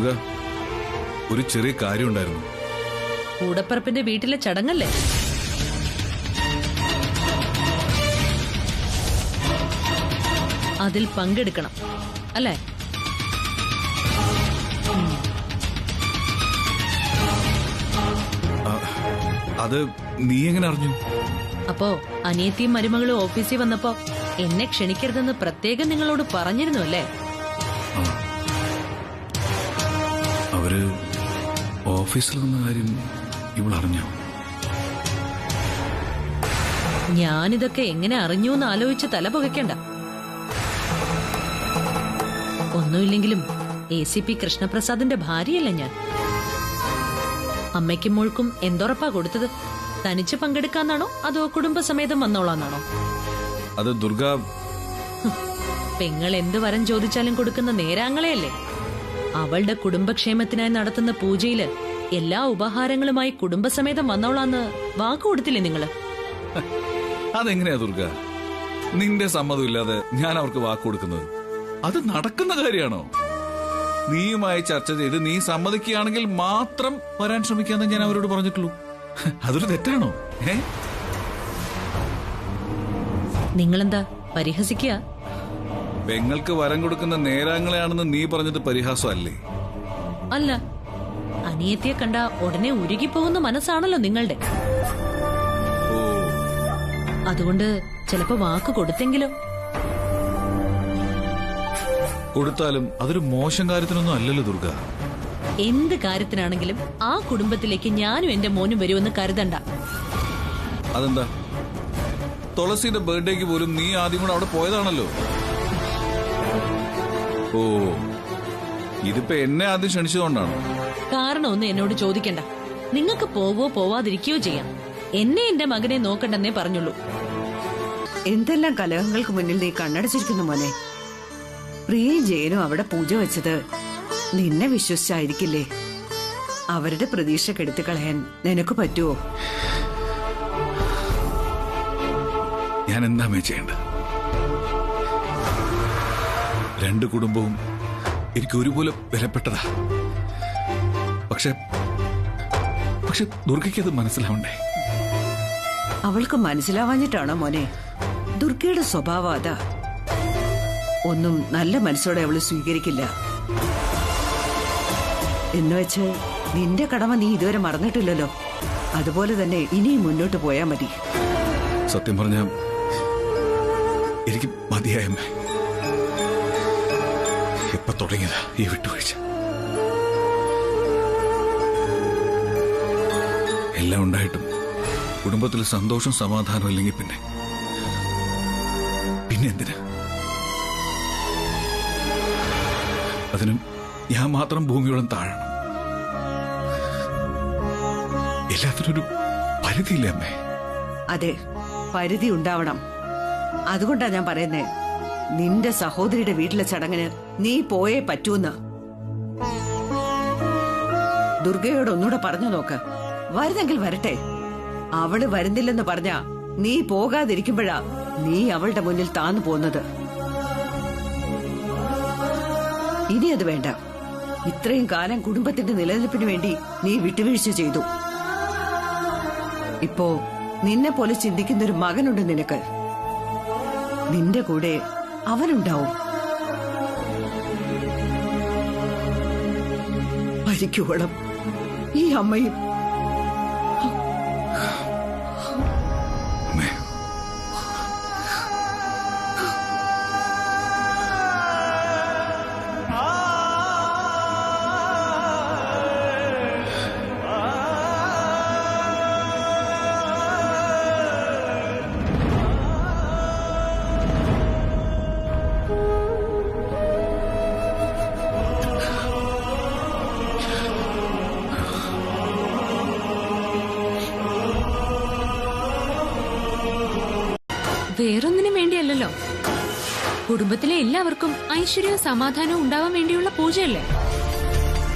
ദുർഗ, ഒരു ചെറിയ കാര്യം ഉണ്ടായിരുന്നു. കൂടപ്പറപ്പിന്റെ വീട്ടിലെ ചടങ്ങല്ലേ? അതിൽ പങ്കെടുക്കണം അല്ലേ? അത് നീ എങ്ങനെ അറിഞ്ഞു? അപ്പോ അനിയത്തിയും മരുമകളും ഓഫീസിൽ വന്നപ്പോ എന്നെ ക്ഷണിക്കരുതെന്ന് പ്രത്യേകം നിങ്ങളോട് പറഞ്ഞിരുന്നു അല്ലേ? അവര് ഓഫീസിൽ വന്ന കാര്യം ഇവളറിഞ്ഞോ? ഞാനിതൊക്കെ എങ്ങനെ അറിഞ്ഞു എന്ന് ആലോചിച്ച് തല പുകയ്ക്കണ്ട. ഒന്നുമില്ലെങ്കിലും ACP കൃഷ്ണപ്രസാദിന്റെ ഭാര്യയല്ല ഞാൻ. അമ്മയ്ക്കും മോൾക്കും എന്തുറപ്പാ കൊടുത്തത്? തനിച്ച് പങ്കെടുക്കാന്നാണോ അതോ കുടുംബസമേതം വന്നോളാന്നാണോ? അത് ദുർഗ, പെങ്ങൾ എന്ത് വരം ചോദിച്ചാലും കൊടുക്കുന്ന നേരാങ്ങളെയല്ലേ. അവളുടെ കുടുംബക്ഷേമത്തിനായി നടത്തുന്ന പൂജയില് എല്ലാ ഉപഹാരങ്ങളുമായി കുടുംബസമേതം വന്നോളാന്ന് വാക്കു കൊടുത്തില്ലേ നിങ്ങള്? അതെങ്ങനെയാ ദുർഗ? നിന്റെ സമ്മതമില്ലാതെ ഞാൻ അവർക്ക് വാക്ക് കൊടുക്കുന്നത് അത് നടക്കുന്ന കാര്യമാണോ? നീയുമായി ചർച്ച ചെയ്ത് നീ സമ്മതിക്കുകയാണെങ്കിൽ മാത്രം വരാൻ ശ്രമിക്കാന്ന് ഞാൻ അവരോട് പറഞ്ഞിട്ടുള്ളൂ. അതൊരു തെറ്റാണോ? നിങ്ങളെന്താ പരിഹസിക്കുക? പെങ്ങൾക്ക് വരം കൊടുക്കുന്ന നേരാങ്ങളെയാണെന്ന് നീ പറഞ്ഞത് പരിഹാസമല്ലേ? അല്ല, അനിയത്തിയെ കണ്ട ഉടനെ ഉരുകിപ്പോകുന്ന മനസ്സാണല്ലോ നിങ്ങളുടെ. അതുകൊണ്ട് ചിലപ്പോ വാക്ക് കൊടുത്തെങ്കിലോ? കൊടുത്താലും അതൊരു മോശം കാര്യത്തിനൊന്നും അല്ലല്ലോ ദുർഗ. എന്ത് കാര്യത്തിനാണെങ്കിലും ആ കുടുംബത്തിലേക്ക് ഞാനും എന്റെ മോനും വരുമെന്ന് കരുതണ്ട. അതെന്താ? തുളസിയുടെ ബർത്ത്ഡേക്ക് പോലും നീ ആദ്യം കൂടെ അവിടെ പോയതാണല്ലോ. ഓ, ഇതിപ്പോ എന്നെ ആദ്യം ക്ഷണിച്ചതുകൊണ്ടാണോ? കാരണമൊന്നും എന്നോട് ചോദിക്കണ്ട. നിങ്ങൾക്ക് പോവോ പോവാതിരിക്കുകയോ ചെയ്യാം. എന്നെ എന്റെ മകനെ നോക്കണ്ടെന്നേ പറഞ്ഞുള്ളൂ. എന്തെല്ലാം കലഹങ്ങൾക്ക് മുന്നിൽ നീ കണ്ണടച്ചിരിക്കുന്നു മോനെ. പ്രിയയും ജയനും അവിടെ പൂജ വെച്ചത് നിന്നെ വിശ്വസിച്ചായിരിക്കില്ലേ? അവരുടെ പ്രതീക്ഷ കെടുത്തി കളയാൻ നിനക്ക് പറ്റുമോ? ഞാൻ എന്താ ചെയ്യേണ്ടത്? രണ്ട് കുടുംബവും എനിക്ക് ഒരുപോലെ വിലപ്പെട്ടതാ. പക്ഷെ ദുർഗയ്ക്കത് മനസ്സിലാവണ്ടേ? അവൾക്ക് മനസ്സിലാവാഞ്ഞിട്ടാണോ മോനെ? ദുർഗയുടെ സ്വഭാവം അതാ. ഒന്നും നല്ല മനസ്സോടെ അവള് സ്വീകരിക്കില്ല. എന്നുവെച്ച് നിന്റെ കടമ നീ ഇതുവരെ മറന്നിട്ടില്ലല്ലോ. അതുപോലെ തന്നെ ഇനിയും മുന്നോട്ട് പോയാ മതി. സത്യം പറഞ്ഞ എനിക്ക് മതിയായമ്മേ. എപ്പ തുടങ്ങിയതാ ഈ വിട്ടുവീഴ്ച? എല്ലാം ഉണ്ടായിട്ടും കുടുംബത്തിൽ സന്തോഷം സമാധാനം ഇല്ലെങ്കിൽ പിന്നെ എന്തിനാ? അതിനും ഞാൻ മാത്രം ഭൂമിയോളം താഴണം. എല്ലാത്തിനൊരു പരിധിയില്ലേ അമ്മേ? അതെ, പരിധി ഉണ്ടാവണം. അതുകൊണ്ടാ ഞാൻ പറയുന്നേ, നിന്റെ സഹോദരിയുടെ വീട്ടിലെ ചടങ്ങിന് നീ പോയേ പറ്റൂന്ന്. ദുർഗയോട് ഒന്നുകൂടെ പറഞ്ഞു നോക്ക്. വരുന്നെങ്കിൽ വരട്ടെ. അവള് വരുന്നില്ലെന്ന് പറഞ്ഞാ നീ പോകാതിരിക്കുമ്പോഴാ നീ അവളുടെ മുന്നിൽ താന്നു പോന്നത്. ഇനി അത് വേണ്ട. ഇത്രയും കാലം കുടുംബത്തിന്റെ നിലനിൽപ്പിന് വേണ്ടി നീ വിട്ടുവീഴ്ച ചെയ്തു. ഇപ്പോ നിന്നെ പോലെ ചിന്തിക്കുന്ന ഒരു മകനുണ്ട് നിനക്ക്. നിന്റെ കൂടെ അവനുണ്ടാവും. മരിക്കുവോളം ഈ അമ്മയും. വേറൊന്നിനും വേണ്ടിയല്ലോ. കുടുംബത്തിലെ എല്ലാവർക്കും ഐശ്വര്യവും സമാധാനവും ഉണ്ടാവാൻ വേണ്ടിയുള്ള പൂജയല്ലേ?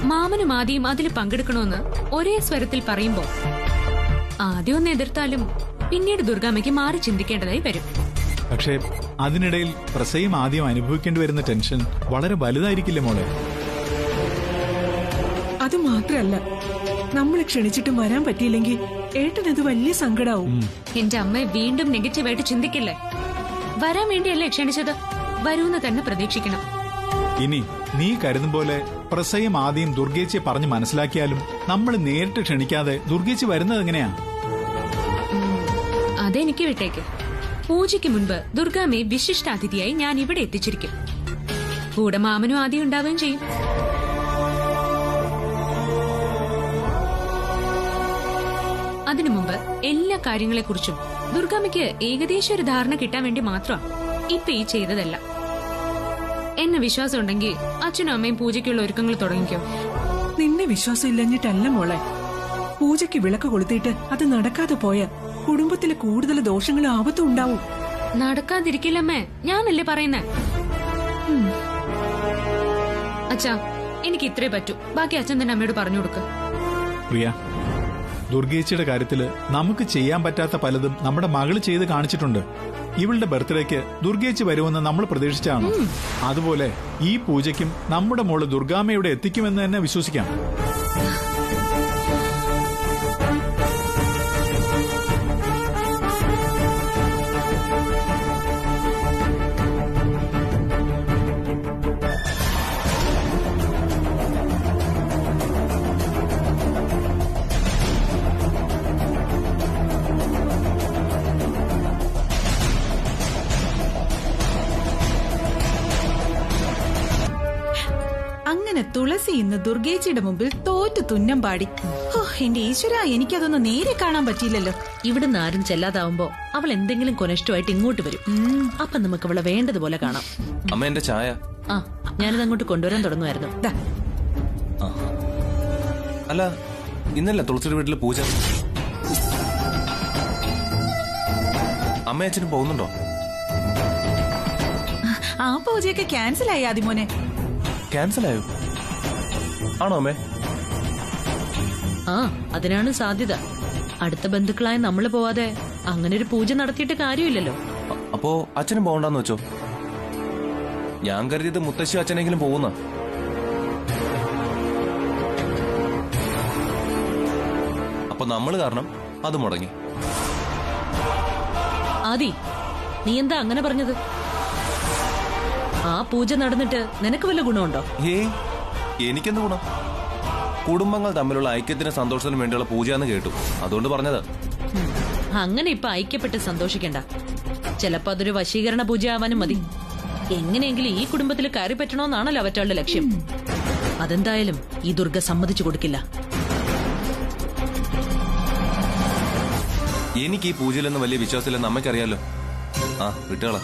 മാമനും ആദ്യം അതിൽ പങ്കെടുക്കണമെന്ന് ഒരേ സ്വരത്തിൽ പറയുമ്പോ ആദ്യം ഒന്ന് എതിർത്താലും പിന്നീട് ദുർഗാമ്മയ്ക്ക് മാറി ചിന്തിക്കേണ്ടതായി വരും. പക്ഷേ അതിനിടയിൽ പ്രസയും ആദ്യം അനുഭവിക്കേണ്ടി വരുന്ന ടെൻഷൻ വളരെ വലുതായിരിക്കില്ലേ മോളെ? അത് മാത്രല്ല, നമ്മൾ ക്ഷണിച്ചിട്ടും വരാൻ പറ്റിയില്ലെങ്കിൽ ഏട്ടനത് വലിയ സങ്കടാവും. എന്റെ അമ്മയെ വീണ്ടും നെഗറ്റീവായിട്ട് ചിന്തിക്കില്ലേ? വരാൻ വേണ്ടിയല്ലേ ക്ഷണിച്ചത്? വരൂന്ന് തന്നെ പ്രതീക്ഷിക്കണം. ഇനി നീ കരുതും പോലെ പ്രസയും ആദ്യം ദുർഗേച്ചിയെ പറഞ്ഞ് മനസ്സിലാക്കിയാലും നമ്മൾ നേരിട്ട് ക്ഷണിക്കാതെ ദുർഗേച്ചി വരുന്നത് എങ്ങനെയാ? അതെനിക്ക് വിട്ടേക്ക്. പൂജയ്ക്ക് മുൻപ് ദുർഗാമ്മയെ വിശിഷ്ടാതിഥിയായി ഞാൻ ഇവിടെ എത്തിച്ചിരിക്കും. കൂടെ മാമനും ആദ്യം ഉണ്ടാവുകയും ചെയ്യും. അതിനു മുമ്പ് എല്ലാ കാര്യങ്ങളെക്കുറിച്ചും ദുർഗാമ്മയ്ക്ക് ഏകദേശം ഒരു ധാരണ കിട്ടാൻ വേണ്ടി മാത്രമാണ് ഇപ്പൊ ഈ ചെയ്തതല്ല. എന്നെ വിശ്വാസം ഉണ്ടെങ്കിൽ അച്ഛനും അമ്മയും പൂജയ്ക്കുള്ള ഒരുക്കങ്ങൾ തുടങ്ങിക്കോ. നിന്നെ വിശ്വാസം ഇല്ലഞ്ഞിട്ടല്ല മോളെ. പൂജയ്ക്ക് വിളക്ക് കൊളുത്തിയിട്ട് അത് നടക്കാതെ പോയ കുടുംബത്തിലെ കൂടുതൽ ദോഷങ്ങളും ആപത്തും ഉണ്ടാവും. നടക്കാതിരിക്കില്ലമ്മേ, ഞാനല്ലേ പറയുന്നേ. അച്ഛാ, എനിക്ക് ഇത്രേ പറ്റൂ. ബാക്കി അച്ഛൻ തന്നെ അമ്മയോട് പറഞ്ഞു കൊടുക്ക. പ്രിയ, ദുർഗേച്ചിയുടെ കാര്യത്തില് നമുക്ക് ചെയ്യാൻ പറ്റാത്ത പലതും നമ്മുടെ മകള് ചെയ്ത് കാണിച്ചിട്ടുണ്ട്. ഇവളുടെ ബർത്ത്ഡേക്ക് ദുർഗേച്ചി വരുമെന്ന് നമ്മൾ പ്രതീക്ഷിച്ചാണ്. അതുപോലെ ഈ പൂജയ്ക്കും നമ്മുടെ മോള് ദുർഗാമ്മയുടെ എത്തിക്കുമെന്ന് തന്നെ വിശ്വസിക്കാം. അങ്ങനെ തുളസി ഇന്ന് ദുർഗേച്ചിയുടെ മുമ്പിൽ തോറ്റു തുന്നം പാടി. എന്റെ ഈശ്വര, എനിക്കതൊന്നും നേരെ കാണാൻ പറ്റിയില്ലല്ലോ. ഇവിടുന്ന് ആരും ചെല്ലാതാവുമ്പോ അവൾ എന്തെങ്കിലും കൊനഷ്ടമായിട്ട് ഇങ്ങോട്ട് വരും. അപ്പൊ നമുക്ക് അവളെ വേണ്ടതുപോലെ കാണാം. അമ്മ, എന്റെ ചായ. ആ, ഞാനിത് അങ്ങോട്ട് കൊണ്ടുവരാൻ തുടങ്ങുമായിരുന്നു. ദാ, അല്ല, ഇന്നല്ല തുളസിയുടെ വീട്ടില് പൂജ. അമ്മയച്ഛനും പോകുന്നുണ്ടോ? ആ പൂജയൊക്കെ ക്യാൻസൽ ആയി ആദിമോനെ. ക്യാൻസലായോ? ആണോ അമ്മേ? ആ, അതിനാണ് സാധ്യത. അടുത്ത ബന്ധുക്കളായ നമ്മള് പോവാതെ അങ്ങനെ ഒരു പൂജ നടത്തിയിട്ട് കാര്യമില്ലല്ലോ. അപ്പോ അച്ഛനും പോകണ്ടെന്ന് വെച്ചോ? ഞാൻ കരുതിയത് മുത്തശ്ശി അച്ഛനെങ്കിലും പോകുന്ന. അപ്പൊ നമ്മള് കാരണം അത് മുടങ്ങി. ആദി, നീ എന്താ അങ്ങനെ പറഞ്ഞത്? ആ പൂജ നടന്നിട്ട് നിനക്ക് വല്ല ഗുണമുണ്ടോ? എനിക്കെന്ത് ഗുണം? കുടുംബങ്ങൾ തമ്മിലുള്ള ഐക്യത്തിനും സന്തോഷത്തിനും വേണ്ടിയുള്ള പൂജയെന്ന് കേട്ടു, അതുകൊണ്ട് പറഞ്ഞത്. അങ്ങനെ ഇപ്പൊ ഐക്യപ്പെട്ട് സന്തോഷിക്കണ്ട. ചിലപ്പോ അതൊരു വശീകരണ പൂജ ആവാനും മതി. എങ്ങനെയെങ്കിലും ഈ കുടുംബത്തിൽ കയറി പറ്റണോന്നാണല്ലോ അവറ്റവളുടെ ലക്ഷ്യം. അതെന്തായാലും ഈ ദുർഗ സമ്മതിച്ചു കൊടുക്കില്ല. എനിക്ക് ഈ പൂജയിലൊന്നും വലിയ വിശ്വാസമില്ലെന്ന് അമ്മയ്ക്കറിയാലോ. ആ, വിട്ടുകള.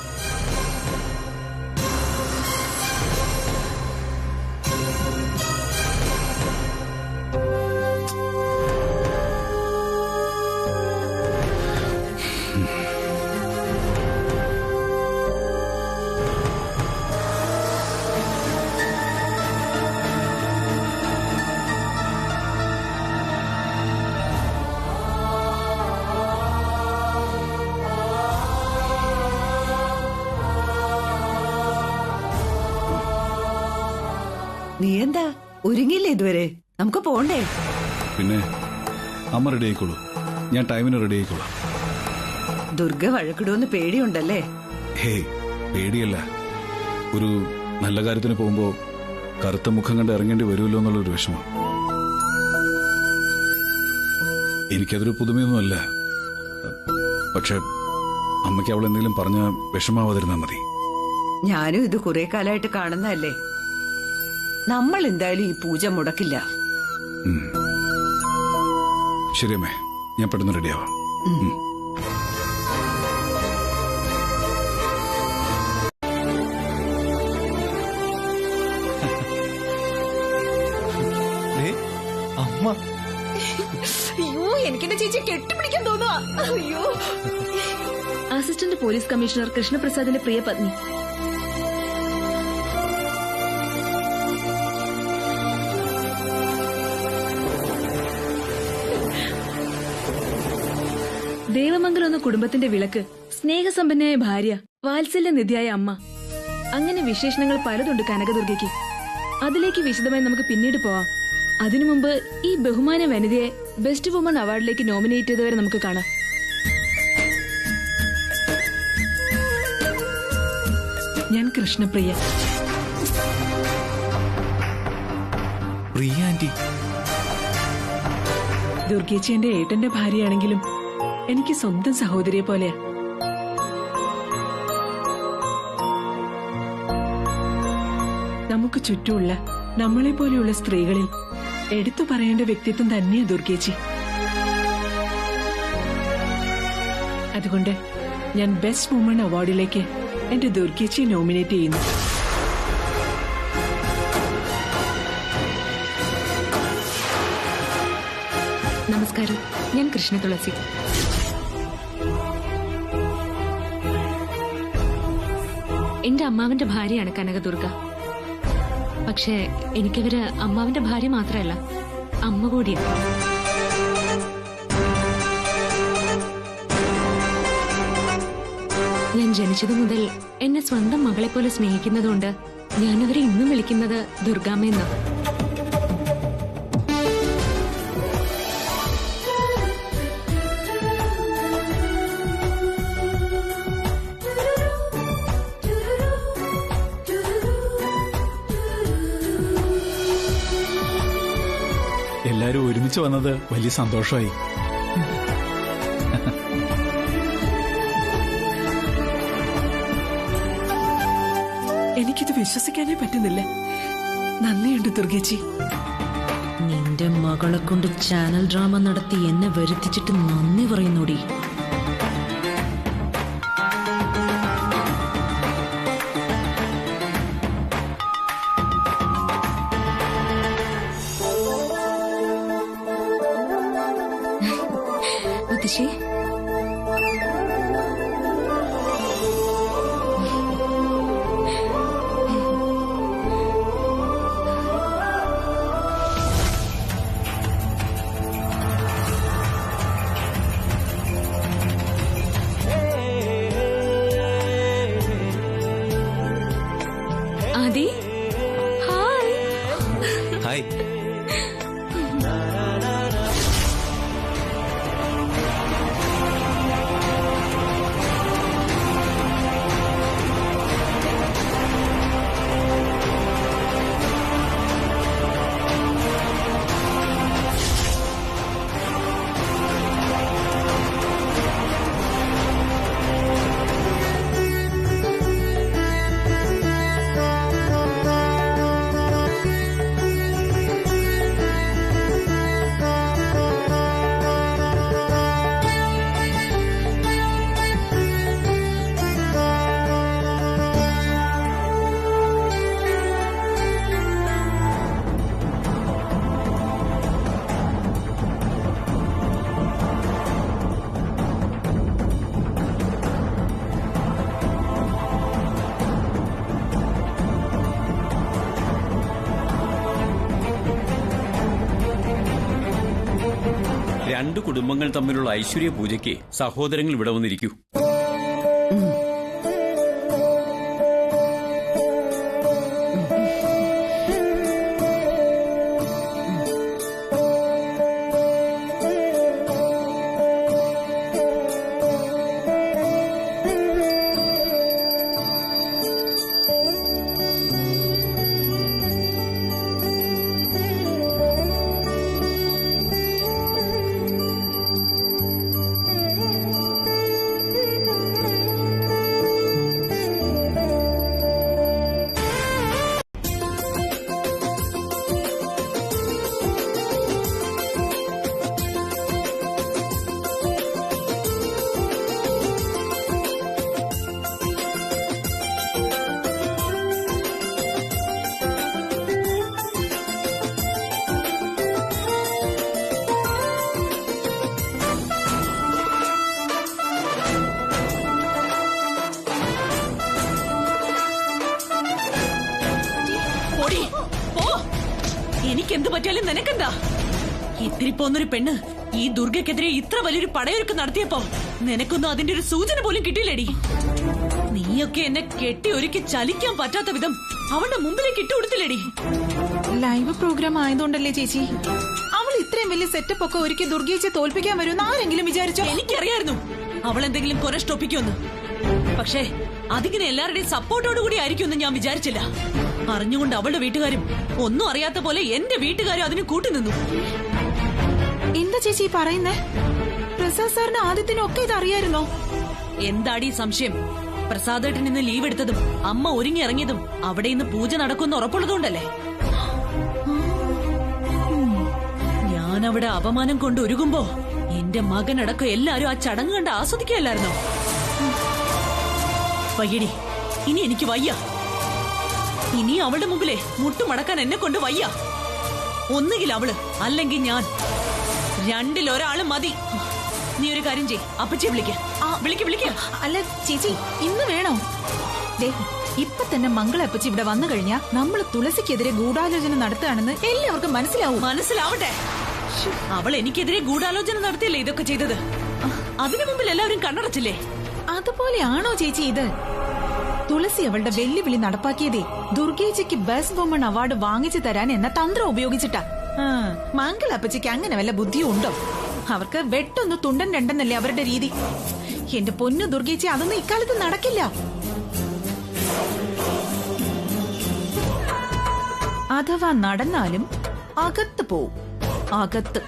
നീ എന്താ ഒരുങ്ങില്ലേ ഇതുവരെ? നമുക്ക് പോണ്ടേ? പിന്നെ അമ്മ റെഡി ആയിക്കോളൂ, ഞാൻ ടൈമിന് റെഡി ആയിക്കോളാം. ദുർഗ വഴക്കിടുമെന്ന് പേടിയുണ്ടല്ലേ? ഹേയ്, പേടിയല്ല. ഒരു നല്ല കാര്യത്തിന് പോകുമ്പോ കറുത്ത മുഖം കണ്ട് ഇറങ്ങേണ്ടി വരുമല്ലോ എന്നുള്ളൊരു വിഷമം. എനിക്കതൊരു പുതുമയൊന്നുമല്ല. പക്ഷെ അമ്മയ്ക്ക് അവൾ എന്തെങ്കിലും പറഞ്ഞ വിഷമാവാതിരുന്നാ മതി. ഞാനും ഇത് കുറെ കാലമായിട്ട് കാണുന്നതല്ലേ. നമ്മൾ എന്തായാലും ഈ പൂജ മുടക്കില്ല. ശരി അമ്മേ, ഞാൻ പെട്ടെന്ന് റെഡിയാവാം. അമ്മ, അയ്യോ, എനിക്കെന്റെ ചേച്ചി കെട്ടിപ്പിടിക്കാൻ തോന്നുവാ. അയ്യോ. അസിസ്റ്റന്റ് പോലീസ് കമ്മീഷണർ കൃഷ്ണപ്രസാദിന്റെ പ്രിയ പത്നി. ദേവമംഗലം എന്ന കുടുംബത്തിന്റെ വിളക്ക്, സ്നേഹസമ്പന്നയായ ഭാര്യ, വാത്സല്യനിധിയായ അമ്മ, അങ്ങനെ വിശേഷണങ്ങൾ പലതുണ്ട് കനകദുർഗയ്ക്ക്. അതിലേക്ക് വിശദമായി നമുക്ക് പിന്നീട് പോവാം. അതിനു മുമ്പ് ഈ ബഹുമാന വനിതയെ ബെസ്റ്റ് വുമൺ അവാർഡിലേക്ക് നോമിനേറ്റ് ചെയ്തവരെ നമുക്ക് കാണാം. ഞാൻ കൃഷ്ണപ്രിയ. പ്രിയ ആന്റി, ദുർഗേച്ചി എന്റെ ഏട്ടന്റെ ഭാര്യയാണെങ്കിലും എനിക്ക് സ്വന്തം സഹോദരിയെ പോലെയാ. നമുക്ക് ചുറ്റുമുള്ള നമ്മളെ പോലെയുള്ള സ്ത്രീകളിൽ എടുത്തു പറയേണ്ട വ്യക്തിത്വം തന്നെയാ ദുർഗേച്ചി. അതുകൊണ്ട് ഞാൻ ബെസ്റ്റ് വുമൺ അവാർഡിലേക്ക് എന്റെ ദുർഗേച്ചിയെ നോമിനേറ്റ് ചെയ്യുന്നു. നമസ്കാരം, ഞാൻ കൃഷ്ണ തുളസി. എന്റെ അമ്മാവന്റെ ഭാര്യയാണ് കനകദുർഗ. പക്ഷേ എനിക്കിവര് അമ്മാവന്റെ ഭാര്യ മാത്രമല്ല, അമ്മ കൂടിയാണ്. ഞാൻ ജനിച്ചതു മുതൽ എന്നെ സ്വന്തം മകളെ പോലെ സ്നേഹിക്കുന്നതുകൊണ്ട് ഞാനവരെ ഇന്നും വിളിക്കുന്നത് ദുർഗാമ്മയെന്നാ. എല്ലാരും ഒരുമിച്ച് വന്നത് വലിയ സന്തോഷമായി. എനിക്കിത് വിശ്വസിക്കാനേ പറ്റുന്നില്ല. നന്ദിയുണ്ട് ദുർഗേച്ചി. നിന്റെ മകളെ കൊണ്ട് ചാനൽ ഡ്രാമ നടത്തി എന്നെ വരുത്തിച്ചിട്ട് നന്ദി പറയുന്നോടി. മുത്തശ്ശി, ആദി, ഹായ്. ഹായ്. രണ്ടു കുടുംബങ്ങൾ തമ്മിലുള്ള ഐശ്വര്യ പൂജയ്ക്ക് സഹോദരങ്ങൾ ഇവിടെ വന്നിരിക്കൂ. എനിക്കെന്ത് പറ്റിയാലും നിനക്കെന്താ? ഇത്തിരി പോന്നൊരു പെണ്ണ് ഈ ദുർഗയ്ക്കെതിരെ ഇത്ര വലിയൊരു പടയൊരുക്കം നടത്തിയപ്പോ നിനക്കൊന്നും അതിന്റെ ഒരു സൂചന പോലും കിട്ടിയില്ലടി. നീയൊക്കെ എന്നെ കെട്ടി ഒരുക്കി ചലിക്കാൻ പറ്റാത്ത വിധം അവളുടെ മുമ്പിലേക്ക് ഇട്ടുകൊടുത്തില്ലടി. ലൈവ് പ്രോഗ്രാം ആയതുകൊണ്ടല്ലേ ചേച്ചി? അവൾ ഇത്രയും വലിയ സെറ്റപ്പ് ഒക്കെ ഒരുക്കി ദുർഗേച്ചിയെ തോൽപ്പിക്കാൻ വരുമെന്ന് ആരെങ്കിലും വിചാരിച്ചോ? എനിക്കറിയായിരുന്നു അവൾ എന്തെങ്കിലും കുറെ സ്റ്റോപ്പിക്കുമെന്ന്. പക്ഷേ അതിങ്ങനെ എല്ലാവരുടെയും സപ്പോർട്ടോടുകൂടി ആയിരിക്കുമെന്ന് ഞാൻ വിചാരിച്ചില്ല. അറിഞ്ഞുകൊണ്ട് അവളുടെ വീട്ടുകാരും ഒന്നും അറിയാത്ത പോലെ എന്റെ വീട്ടുകാരും അതിന് കൂട്ടുനിന്നു. എന്താ ചേച്ചി പറയുന്നേ? പ്രസാദ് സാറിന് ആദ്യത്തിനൊക്കെ ഇത് അറിയായിരുന്നോ? എന്താടി സംശയം? പ്രസാദേട്ടൻ ഇന്ന് ലീവ് എടുത്തതും അമ്മ ഒരുങ്ങി ഇറങ്ങിയതും അവിടെ ഇന്ന് പൂജ നടക്കുമെന്ന് ഉറപ്പുള്ളതുകൊണ്ടല്ലേ? ഞാൻ അവിടെ അപമാനം കൊണ്ട് ഒരുങ്ങുമ്പോ എന്റെ മകനടക്കം എല്ലാരും ആ ചടങ്ങ് കണ്ട് ആസ്വദിക്കുകയല്ലായിരുന്നോ? വയ്യടി, ഇനി എനിക്ക് വയ്യ. ഇനി അവളുടെ മുമ്പിലെ മുട്ടുമടക്കാൻ എന്നെ കൊണ്ട് വയ്യ. ഒന്നുകിൽ അവള് അല്ലെങ്കിൽ ഞാൻ, രണ്ടിലൊരാള് മതി. നീ ഒരു കാര്യം ചെയ്, അപ്പച്ചി വിളിക്ക. അല്ല ചേച്ചി, ഇന്ന് വേണോ? ഇപ്പൊ തന്നെ മംഗളപ്പച്ചി ഇവിടെ വന്നു കഴിഞ്ഞാ നമ്മള് തുളസിക്കെതിരെ ഗൂഢാലോചന നടത്തുകയാണെന്ന് എല്ലാവർക്കും മനസ്സിലാവട്ടെ. അവൾ എനിക്കെതിരെ ഗൂഢാലോചന നടത്തിയല്ലേ ഇതൊക്കെ ചെയ്തത്? അതിനു മുമ്പിൽ എല്ലാവരും കണ്ണടച്ചില്ലേ? അതുപോലെയാണോ ചേച്ചി ഇത്? തുളസി അവളുടെ വെല്ലുവിളി നടപ്പാക്കിയതേ ദുർഗേച്ചിക്ക് ബെസ്റ്റ് വുമൺ അവാർഡ് വാങ്ങിച്ചു തരാൻ എന്ന തന്ത്രം ഉപയോഗിച്ചിട്ടാ. മംഗളപ്പച്ചിക്ക് അങ്ങനെ വല്ല ബുദ്ധിയും ഉണ്ടോ? അവർക്ക് വെട്ടൊന്ന് തുണ്ടൻ രണ്ടെന്നല്ലേ അവരുടെ രീതി. എന്റെ പൊന്നു ദുർഗേച്ചി, അതൊന്നും ഇക്കാലത്ത് നടക്കില്ല. അഥവാ നടന്നാലും അകത്ത് പോവും, അകത്ത്.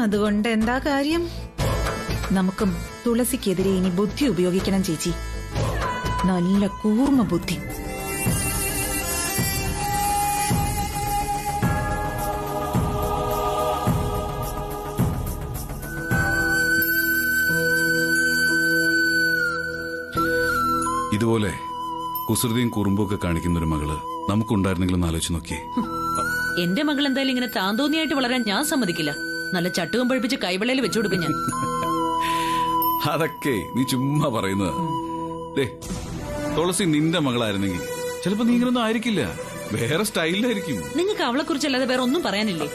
അതുകൊണ്ട് എന്താ കാര്യം? നമുക്കും തുളസിക്കെതിരെ ഇനി ബുദ്ധി ഉപയോഗിക്കണം ചേച്ചി, നല്ല കൂർമ്മ ബുദ്ധി. ഇതുപോലെ കുസൃതിയും കുറുമ്പൊക്കെ കാണിക്കുന്ന ഒരു മകള് നമുക്കുണ്ടായിരുന്നെങ്കിലും ആലോചിച്ച് നോക്കിയേ. എന്റെ മകൾ എന്തായാലും ഇങ്ങനെ താന്തോന്നിയായിട്ട് വളരാൻ ഞാൻ സമ്മതിക്കില്ല. നല്ല ചട്ടുകം പഴിപ്പിച്ച് കൈവെള്ളയിൽ വെച്ചു കൊടുക്കും ഞാൻ. അതൊക്കെ നീ ചുമ്മാ പറയുന്നത്. തുളസി നിന്റെ മകളായിരുന്നെങ്കിൽ ചിലപ്പോ നീ ഇങ്ങനൊന്നും ആയിരിക്കില്ല, വേറെ സ്റ്റൈലിലായിരിക്കും. നിങ്ങൾക്ക് അവളെ കുറിച്ചല്ലാതെ വേറെ ഒന്നും പറയാനില്ലേ?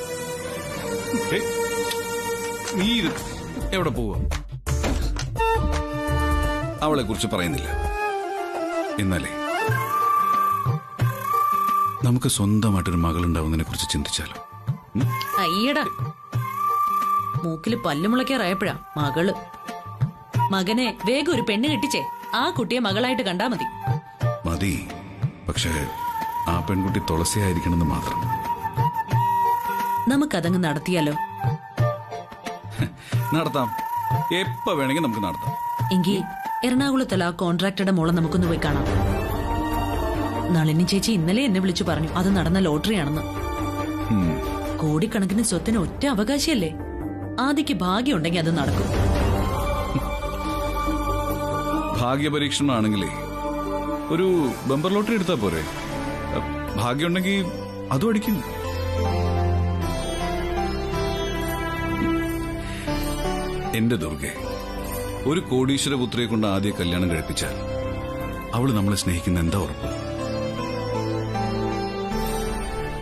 നീ എവിടെ പോവാ? അവളെ കുറിച്ച് പറയുന്നില്ല. എന്നാലേ നമുക്ക് സ്വന്തമായിട്ടൊരു മകളുണ്ടാവുന്നതിനെ കുറിച്ച് ചിന്തിച്ചാലോ? അയ്യടാ, മൂക്കില് പല്ലുമുളയ്ക്കാറായപ്പോഴാ മകള്. മകനെ വേഗം ഒരു പെണ്ണ് കെട്ടിച്ചേ ആ കുട്ടിയെ മകളായിട്ട് കണ്ടാ മതി. മതി, പക്ഷേ ആ പെൺകുട്ടി തുളസിയായിരിക്കണമെന്ന് മാത്രം. നമുക്കതങ്ങ് നടത്തിയാലോ? നടത്താം, എപ്പ വേണമെങ്കിൽ നമുക്ക് നടത്താം. എങ്കിൽ എറണാകുളത്തുള്ള ആ കോൺട്രാക്ടറുടെ മോളെ നമുക്കൊന്ന് പോയി കാണാം. നളിനി ചേച്ചി ഇന്നലെ എന്നെ വിളിച്ചു പറഞ്ഞു അത് നടന്ന ലോട്ടറിയാണെന്ന്. കോടിക്കണക്കിന് സ്വത്തിന് ഒറ്റ അവകാശിയല്ലേ? ആദിക്ക് ഭാഗ്യം ഉണ്ടെങ്കിൽ അത് നടക്കും. ഭാഗ്യപരീക്ഷണമാണെങ്കിലേ ഒരു ബമ്പർ ലോട്ടറി എടുത്താ പോരെ? ഭാഗ്യമുണ്ടെങ്കിൽ അതും അടിക്കും. എന്റെ ദുർഗെ, ഒരു കോടീശ്വര പുത്രിയെ കൊണ്ട് ആദ്യ കല്യാണം കഴിപ്പിച്ചാൽ അവള് നമ്മളെ സ്നേഹിക്കുന്ന എന്താ ഉറപ്പ്?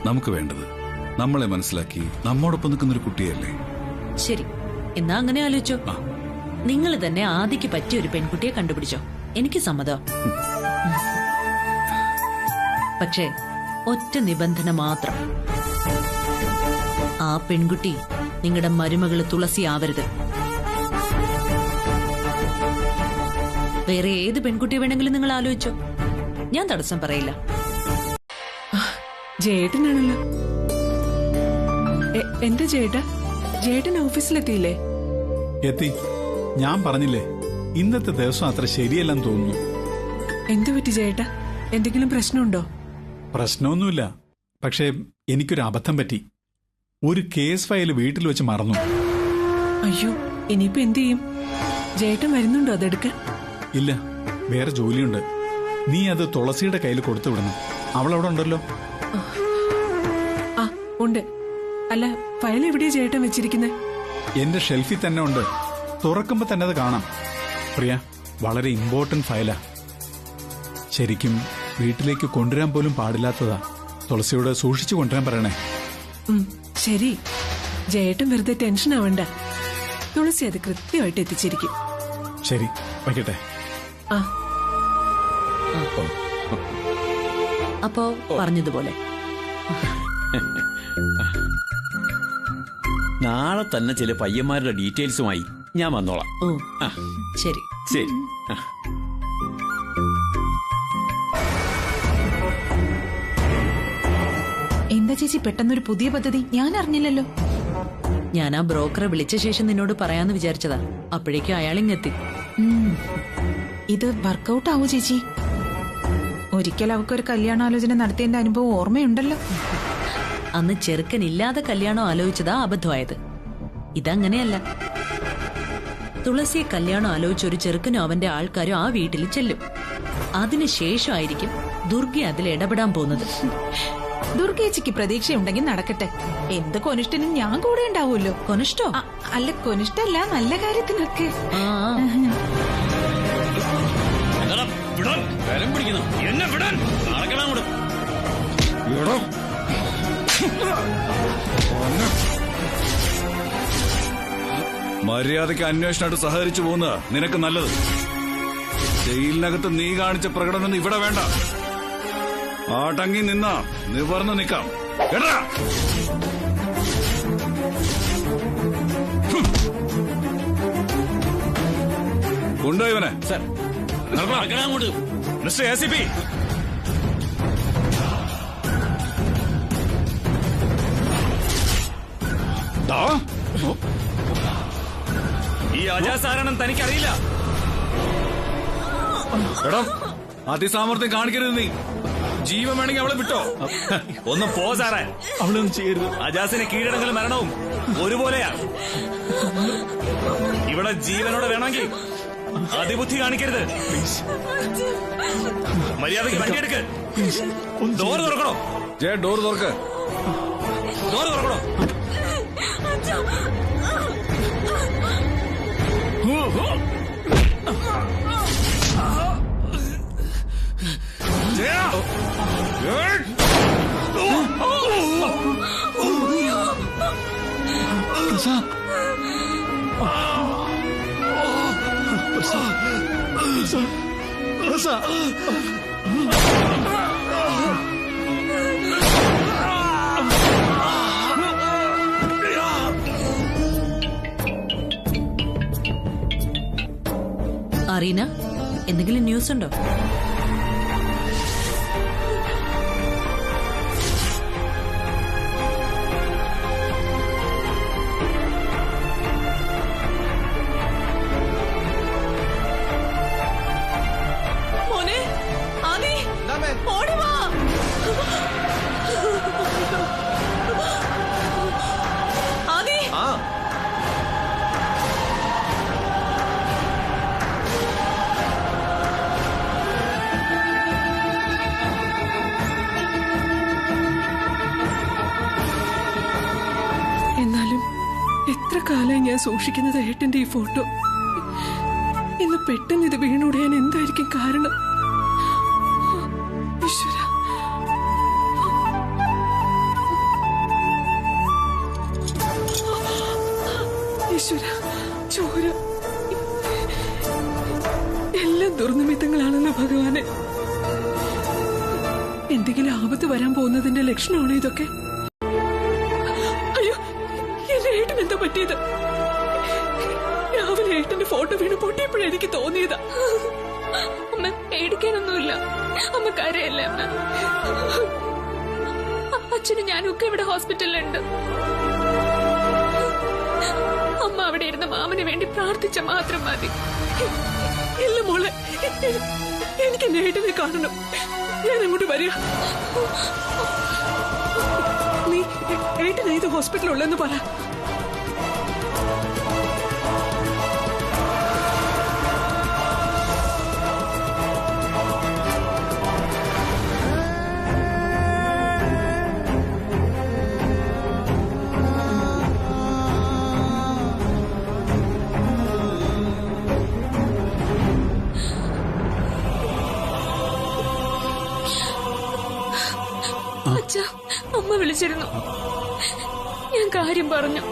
നമുക്ക് വേണ്ടത് നമ്മളെ മനസ്സിലാക്കി നമ്മോടൊപ്പം നിൽക്കുന്നൊരു കുട്ടിയല്ലേ? ശരി, എന്നാ അങ്ങനെ ആലോചിച്ചോ. നിങ്ങൾ തന്നെ ആദിക്ക് പറ്റിയ ഒരു പെൺകുട്ടിയെ കണ്ടുപിടിച്ചോ, എനിക്ക് സമ്മതം. പക്ഷേ ഒറ്റ നിബന്ധന മാത്രം. ആ പെൺകുട്ടി നിങ്ങളുടെ മരുമകള് തുളസി ആവരുത്. വേറെ ഏത് പെൺകുട്ടി വേണമെങ്കിലും നിങ്ങൾ ആലോചിച്ചോ, ഞാൻ തടസ്സം പറയില്ല. ജേട്ടനാണല്ലോ. എന്താ ചേട്ടാ, ജേട്ടൻ ഓഫീസിലെത്തിയില്ലേ? എത്തി. ഞാൻ പറഞ്ഞില്ലേ, ഇന്നത്തെ ദിവസം അത്ര ശരിയല്ലെന്ന് തോന്നുന്നു. എന്തു പറ്റി ചേട്ടാ? എന്തെങ്കിലും പ്രശ്നമുണ്ടോ? പ്രശ്നമൊന്നുമില്ല, പക്ഷേ എനിക്കൊരു അബദ്ധം പറ്റി. ഒരു കേസ് ഫയൽ വീട്ടിൽ വെച്ച് മറന്നു. അയ്യോ, ഇനിയിപ്പോ എന്ത് ചെയ്യും? ജേട്ടൻ വരുന്നുണ്ടോ അതെടുക്കാൻ? ഇല്ല, വേറെ ജോലിയുണ്ട്. നീ അത് തുളസിയുടെ കയ്യിൽ കൊടുത്തു വിടണം. അവളവിടെ ഉണ്ടല്ലോ. ആ ഉണ്ട്. അല്ല, ഫയൽ എവിടെയാ ചേട്ടൻ വെച്ചിരിക്കുന്നത്? എന്റെ ഷെൽഫിൽ തന്നെ ഉണ്ട്. തുറക്കുമ്പോ തന്നെ അത് കാണാം. പ്രിയ, വളരെ ഇമ്പോർട്ടന്റ് ഫയലാ. ശരിക്കും വീട്ടിലേക്ക് കൊണ്ടുവരാൻ പോലും പാടില്ലാത്തതാ. തുളസിയോട് സൂക്ഷിച്ചു കൊണ്ടുവരാൻ പറയണേ. ശരി, ജേട്ടൻ വെറുതെ ടെൻഷൻ ആവണ്ട. തുളസി അത് കൃത്യമായിട്ട് എത്തിച്ചിരിക്കും. ശരി, വയ്ക്കട്ടെ. ആ അപ്പോ പറഞ്ഞതുപോലെ നാളെ തന്നെ ചില പയ്യന്മാരുടെ ഡീറ്റെയിൽസുമായി ഞാൻ വന്നോളാം. ഓ ശരി ശരി. എന്താ ചേച്ചി പെട്ടെന്നൊരു പുതിയ പദ്ധതി? ഞാൻ അറിഞ്ഞില്ലല്ലോ. ഞാൻ ആ ബ്രോക്കറെ വിളിച്ച ശേഷം നിന്നോട് പറയാന്ന് വിചാരിച്ചതാ. അപ്പോഴേക്കും അയാളിങ്ങെത്തി. ഇത് വർക്കൗട്ട് ആവൂ ചേച്ചി? ഒരിക്കൽ അവക്കൊരു കല്യാണാലോചന നടത്തിയതിന്റെ അനുഭവം ഓർമ്മയുണ്ടല്ലോ. അന്ന് ചെറുക്കനില്ലാതെ കല്യാണം ആലോചിച്ചതാ അബദ്ധമായത്. ഇതങ്ങനെയല്ല. തുളസിയെ കല്യാണം ആലോചിച്ച ഒരു ചെറുക്കനും അവന്റെ ആൾക്കാരും ആ വീട്ടിൽ ചെല്ലും. അതിനുശേഷമായിരിക്കും ദുർഗ അതിൽ ഇടപെടാൻ പോകുന്നത്. ദുർഗേച്ചിക്ക് പ്രതീക്ഷയുണ്ടെങ്കിൽ നടക്കട്ടെ. എന്ത് കൊനിഷ്ടനും ഞാൻ കൂടെ ഉണ്ടാവുമല്ലോ. കൊനിഷ്ടോ? അല്ല, കൊനിഷ്ടല്ല, നല്ല കാര്യത്തിനൊക്കെ. മര്യാദയ്ക്ക് അന്വേഷണമായിട്ട് സഹകരിച്ചു പോകുന്നതാ നിനക്ക് നല്ലത്. ജയിലിനകത്ത് നീ കാണിച്ച പ്രകടനം ഇവിടെ വേണ്ട. ആട്ടങ്ങി നിന്നാ നിവർന്ന് നിക്കാം. കൊണ്ടോ ഇവനെ. മിസ്റ്റർ ACP, ഈ അജാസാരണം തനിക്കറിയില്ല. എടാ, അതിസാമർത്ഥ്യം കാണിക്കരുത് നീ. ജീവൻ വേണമെങ്കിൽ അവളെ വിട്ടോ. ഒന്ന് പോ സാറേ. അവളൊന്നും ചെയ്യരുത്. അജാസിന് കീഴടങ്ങലും മരണവും ഒരുപോലെയാ. ഇവിടെ ജീവനോടെ വേണമെങ്കിൽ അതിബുദ്ധി കാണിക്കരുത്. മര്യാദയ്ക്ക് വണ്ടിയെടുക്ക്. ഡോർ തുറക്കണോ? ഡോർ തുറക്ക്. ഡോർ തുറക്കണോ? അറീന, എന്തെങ്കിലും ന്യൂസ് ഉണ്ടോ? എന്നാലും എത്ര കാലമായി ഞാൻ സൂക്ഷിക്കുന്നത് ഏട്ടന്റെ ഈ ഫോട്ടോ. ഇന്ന് പെട്ടെന്ന് ഇത് വീണുടയാൻ എന്തായിരിക്കും കാരണം? ഈശ്വരാ, ഈശ്വരാ, ചോര. എല്ലാം ദുർനിമിത്തങ്ങളാണല്ലോ ഭഗവാനെ. എന്തെങ്കിലും ആപത്ത് വരാൻ പോകുന്നതിന്റെ ലക്ഷണമാണോ ഇതൊക്കെ? അയ്യോ, എന്റെ ഏട്ടൻ എന്താ പറ്റിയത്? രാവിലെ ഏട്ടന്റെ ഫോട്ടോ വീണ് പൊട്ടിയപ്പോഴേ എനിക്ക് തോന്നിയതാ. അമ്മ പേടിക്കാനൊന്നുമില്ല. അമ്മ കരയല്ലേ അമ്മ. അച്ഛനും ഞാനും ഒക്കെ ഇവിടെ ഹോസ്പിറ്റലിലുണ്ട്. അമ്മ അവിടെ ഇരുന്ന മാമന് വേണ്ടി പ്രാർത്ഥിച്ച മാത്രം മതി. ഇല്ല മോളെ, എനിക്ക് എന്റെ ഏട്ടനെ കാണണം. ഞാൻ അങ്ങോട്ട് വരിക. നീ ഏട്ടൻ ഏത് ഹോസ്പിറ്റലുള്ളെന്ന് പറ. അച്ഛാ, അമ്മ വിളിച്ചിരുന്നു. ഞാൻ കാര്യം പറഞ്ഞു.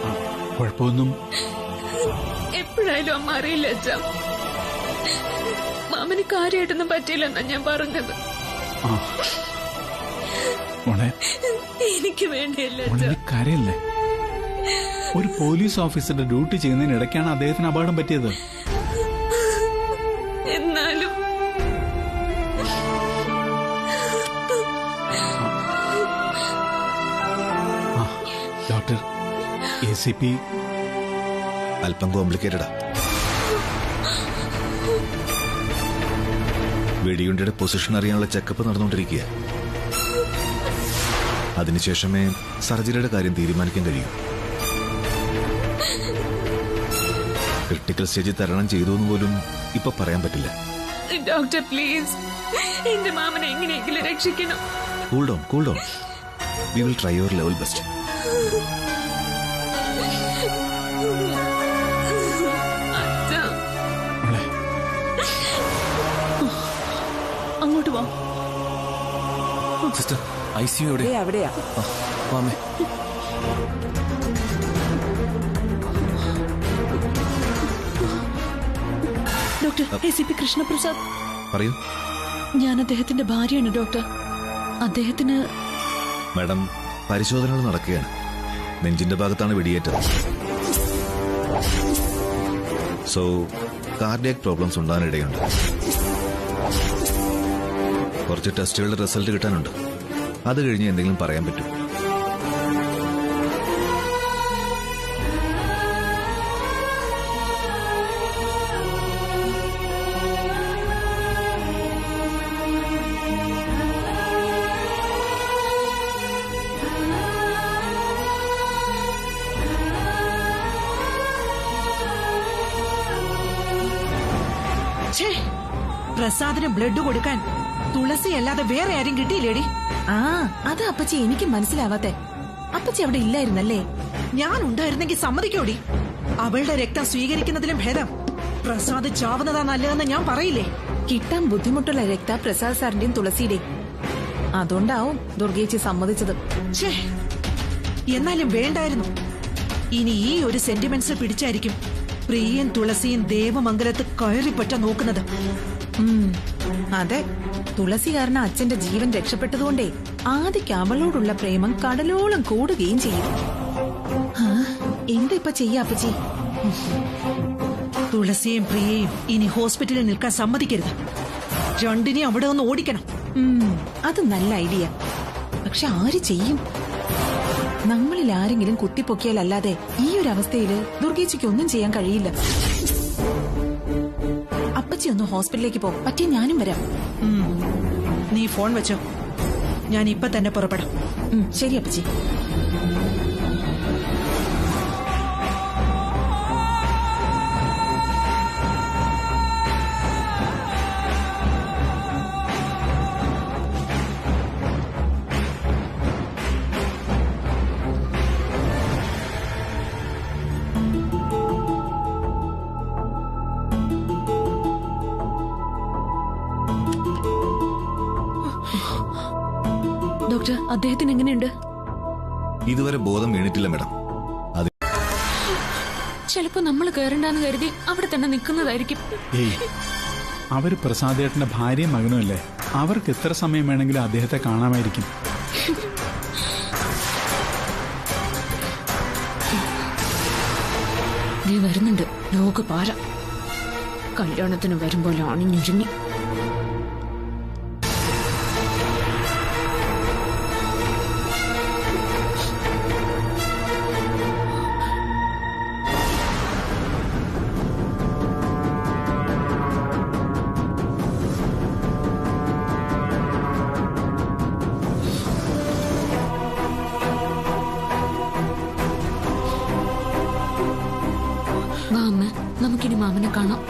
കുഴപ്പമൊന്നും എപ്പോഴായാലും അമ്മ അറിയില്ല അച്ഛാ. മാമന് കാര്യമായിട്ടൊന്നും പറ്റിയില്ലെന്നാ ഞാൻ പറഞ്ഞത്. എനിക്ക് വേണ്ടിയല്ല മോളെ, നീ കരയല്ലേ? ഒരു പോലീസ് ഓഫീസറുടെ ഡ്യൂട്ടി ചെയ്യുന്നതിനിടയ്ക്കാണ് അദ്ദേഹത്തിന് അപകടം പറ്റിയത്. എന്നാലും ഡോക്ടർ, ACP അല്പം കോംപ്ലിക്കേറ്റഡാ. വെടിയുണ്ടയുടെ പൊസിഷൻ അറിയാനുള്ള ചെക്കപ്പ് നടന്നുകൊണ്ടിരിക്കുക. അതിനുശേഷമേ സർജറിയുടെ കാര്യം തീരുമാനിക്കാൻ കഴിയൂ. ക്രിട്ടിക്കൽ സ്റ്റേജിൽ തരണം ചെയ്തു എന്ന് പോലും ഇപ്പൊ പറയാൻ പറ്റില്ല. ഡോക്ടർ പ്ലീസ്, എന്റെ മാമനെ എങ്ങനെയെങ്കിലും രക്ഷിക്കണം. Cool down, cool down. We will try your level best. അങ്ങോട്ട് വാ. സിസ്റ്റർ, ICU എവിടെ? അവിടെയാ. വാമേ. Doctor, ACP Krishnaprasad. പറയൂ ഞാൻ അദ്ദേഹത്തിന്റെ ഭാര്യയാണ് ഡോക്ടർ. അദ്ദേഹത്തിന് മാഡം, പരിശോധനകൾ നടക്കുകയാണ്. നെഞ്ചിന്റെ ഭാഗത്താണ് വെടിയേറ്റത്. സോ കാർഡിയാക് പ്രോബ്ലംസ് ഉണ്ടാകാനിടയുണ്ട്. കുറച്ച് ടെസ്റ്റുകളുടെ റിസൾട്ട് കിട്ടാനുണ്ട്. അത് കഴിഞ്ഞ് എന്തെങ്കിലും പറയാൻ പറ്റും. പ്രസാദിന് ബ്ലഡ് കൊടുക്കാൻ തുളസി അല്ലാതെ വേറെ ആരും കിട്ടിയില്ലേടി? ആ, അത് അപ്പച്ചി എനിക്ക് മനസ്സിലാവാത്തെ. അപ്പച്ചി അവിടെ ഇല്ലായിരുന്നല്ലേ? ഞാൻ ഉണ്ടായിരുന്നെങ്കിൽ സമ്മതിക്കോടി. അവളുടെ രക്തം സ്വീകരിക്കുന്നതിലും ഭേദം പ്രസാദ് ചാവുന്നതാ നല്ലതെന്ന് ഞാൻ പറയില്ലേ? കിട്ടാൻ ബുദ്ധിമുട്ടുള്ള രക്ത പ്രസാദ് സാറിന്റെയും തുളസിയുടെയും. അതുകൊണ്ടാവും ദുർഗേച്ചി സമ്മതിച്ചത്. എന്നാലും വേണ്ടായിരുന്നു. ഇനി ഈ ഒരു സെന്റിമെന്റ്സ് പിടിച്ചായിരിക്കും പ്രിയൻ തുളസിയും ദേവമംഗലത്ത് കയറിപ്പറ്റ നോക്കുന്നത്. അതെ, തുളസി കാരണം അച്ഛന്റെ ജീവൻ രക്ഷപ്പെട്ടതുകൊണ്ടേ ആദിക്ക് അവളോടുള്ള പ്രേമം കടലോളം കൂടുകയും ചെയ്യും. എന്താ ഇപ്പൊ ചെയ്യാ അപ്പച്ചി? തുളസിയും പ്രിയയും ഇനി ഹോസ്പിറ്റലിൽ നിൽക്കാൻ സമ്മതിക്കരുത്. രണ്ടിനെയും അവിടെ ഒന്ന് ഓടിക്കണം. അത് നല്ല ഐഡിയ. പക്ഷെ ആര് ചെയ്യും? നമ്മളിൽ ആരെങ്കിലും കുത്തിപ്പൊക്കിയാലല്ലാതെ ഈ ഒരു അവസ്ഥയില് ദുർഗേച്ചിക്ക് ഒന്നും ചെയ്യാൻ കഴിയില്ല. അപ്പച്ചി ഒന്ന് ഹോസ്പിറ്റലിലേക്ക് പോ. പറ്റിയ ഞാനും വരാം. നീ ഫോൺ വെച്ചോ, ഞാൻ ഇപ്പൊ തന്നെ പുറപ്പെടാം. ശരി അപ്പച്ചി. ഡോക്ടർ, അദ്ദേഹത്തിന് എങ്ങനെയുണ്ട്? ഇതുവരെ ബോധം വീണിട്ടില്ല മാഡം. ചിലപ്പോ നമ്മൾ കയറണ്ടെന്ന് കരുതി അവിടെ തന്നെ നിൽക്കുന്നതായിരിക്കും. അവര് പ്രസാദേട്ടന്റെ ഭാര്യയും മകനും അല്ലേ? അവർക്ക് എത്ര സമയം വേണമെങ്കിലും അദ്ദേഹത്തെ കാണാമായിരിക്കും. നീ വരുന്നുണ്ട് ലോകപാര. കല്യാണത്തിന് വരുമ്പോൾ അണിഞ്ഞൊരുങ്ങി. വാ അമ്മ, നമുക്കിനി മാമനെ കാണാം.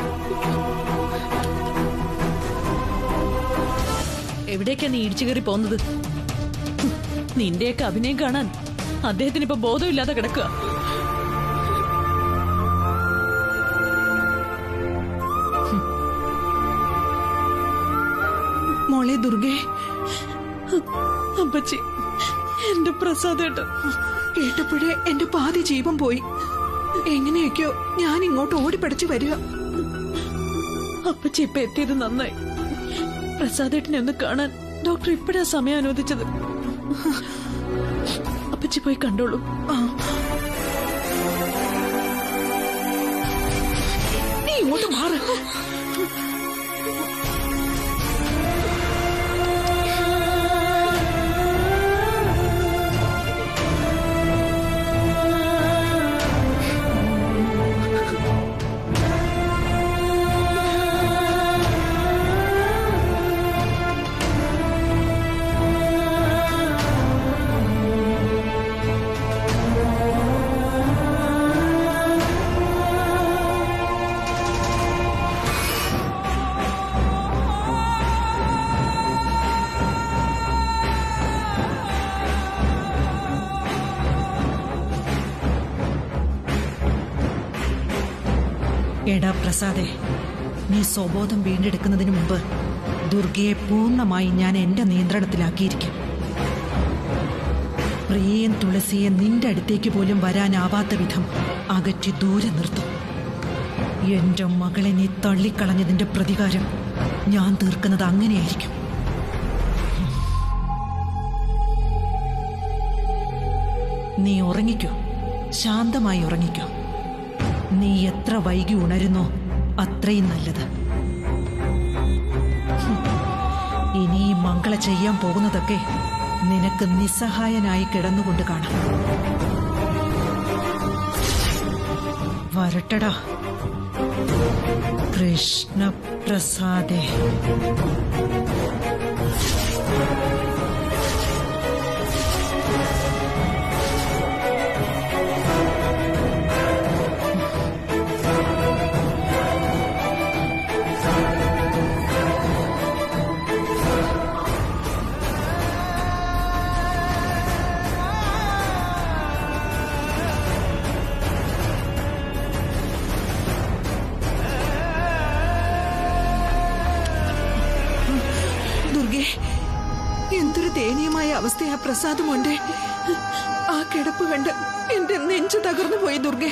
എവിടേക്കാ നീ ഇടിച്ചു കയറി പോകുന്നത്? നിന്റെയൊക്കെ അഭിനയം കാണാൻ അദ്ദേഹത്തിന് ഇപ്പൊ ബോധമില്ലാതെ കിടക്കുക. മോളെ ദുർഗേ. അപ്പച്ചി, എന്റെ പ്രസാദേട്ടൻ കേട്ടപ്പോഴേ എന്റെ പാതി ജീവൻ പോയി. എങ്ങനെയൊക്കെയോ ഞാൻ ഇങ്ങോട്ട് ഓടിപ്പടച്ചു വരിക. അപ്പച്ചി ഇപ്പൊ എത്തിയത് നന്നായി. പ്രസാദേട്ടനെ ഒന്ന് കാണാൻ ഡോക്ടർ ഇപ്പഴാ സമയം അനുവദിച്ചത്. അപ്പച്ചി പോയി കണ്ടോളൂ. നീ ഇങ്ങോട്ട് മാറ്. എടാ പ്രസാദേ, നീ സ്വബോധം വീണ്ടെടുക്കുന്നതിന് മുമ്പ് ദുർഗയെ പൂർണ്ണമായി ഞാൻ എന്റെ നിയന്ത്രണത്തിലാക്കിയിരിക്കും. പ്രിയയും തുളസിയെ നിന്റെ അടുത്തേക്ക് പോലും വരാനാവാത്ത വിധം അകറ്റി ദൂരെ നിർത്തും. എന്റെ മകളെ നീ തള്ളിക്കളഞ്ഞതിന്റെ പ്രതികാരം ഞാൻ തീർക്കുന്നത് അങ്ങനെയായിരിക്കും. നീ ഉറങ്ങിക്കോ, ശാന്തമായി ഉറങ്ങിക്കോ. നീ എത്ര വൈകി ഉണരുന്നോ അത്രയും നല്ലത്. ഇനി ഈ മംഗള ചെയ്യാൻ പോകുന്നതൊക്കെ നിനക്ക് നിസ്സഹായനായി കിടന്നുകൊണ്ട് കാണാം. വരട്ടടാ കൃഷ്ണപ്രസാദേ. എന്തൊരു ദയനീയമായ അവസ്ഥയാ പ്രസാദ് മോന്റെ. ആ കിടപ്പ് കണ്ട് എന്റെ നെഞ്ചു തകർന്നു പോയി ദുർഗെ.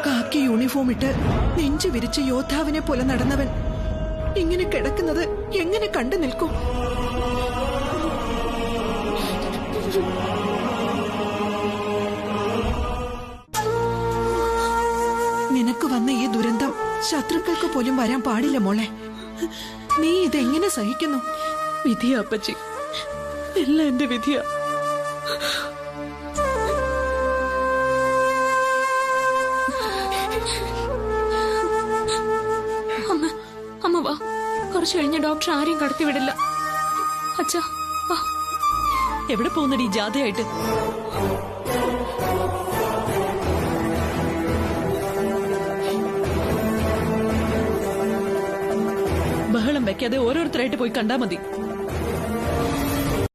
കാക്കി യൂണിഫോം ഇട്ട് നെഞ്ചു വിരിച്ച് യോദ്ധാവിനെ പോലെ നടന്നവൻ ഇങ്ങനെ കിടക്കുന്നത് എങ്ങനെ കണ്ടു നിൽക്കും? നിനക്ക് വന്ന ഈ ദുരന്തം ശത്രുക്കൾക്ക് പോലും വരാൻ പാടില്ല മോളെ. നീ ഇതെങ്ങനെ സഹിക്കുന്നു? വിധിയാ അപ്പച്ചി, എല്ലാം എന്റെ വിധിയാ. അമ്മ വാ, കുറച്ചു കഴിഞ്ഞ ഡോക്ടർ ആരെയും കടത്തിവിടില്ല. അച്ഛാ വാ. എവിടെ പോകുന്നടി ജാഥയായിട്ട്? ബഹളം വെക്കാതെ ഓരോരുത്തരായിട്ട് പോയി കണ്ടാ മതി.